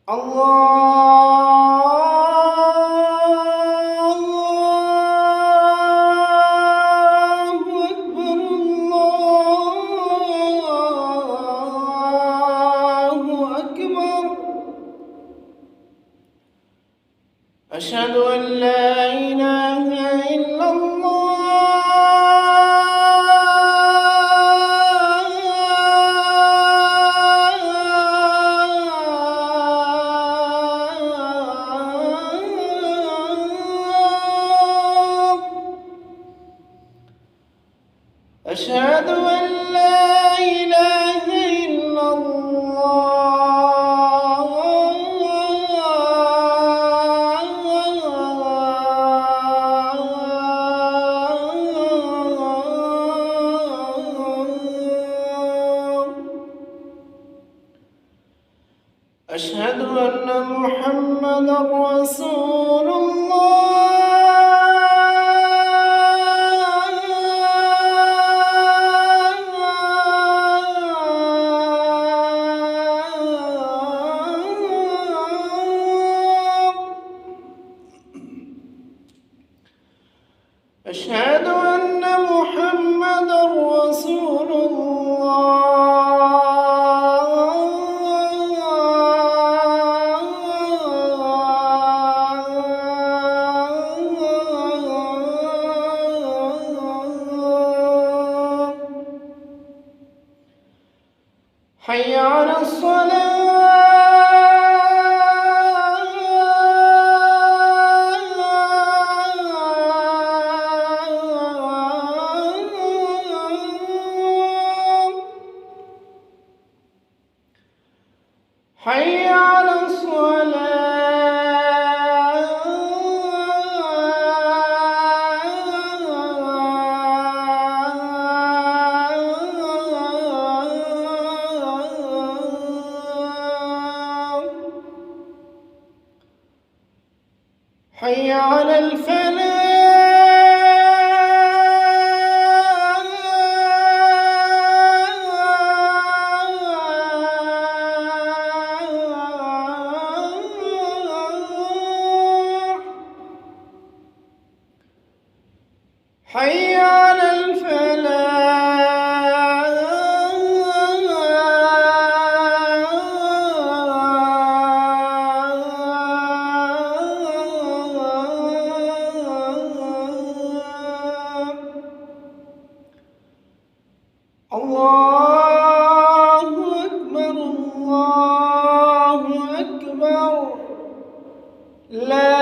الله أكبر. الله أكبر. أشهد أن لا إله إلا الله. أشهد أن لا إله إلا الله. أشهد أن محمدًا رسول الله. أشهد أن محمدًا رسول الله. حي على الصلاة. حي على الصلاة. حي على الفلاح. حي على الله أكبر. الله أكبر. لا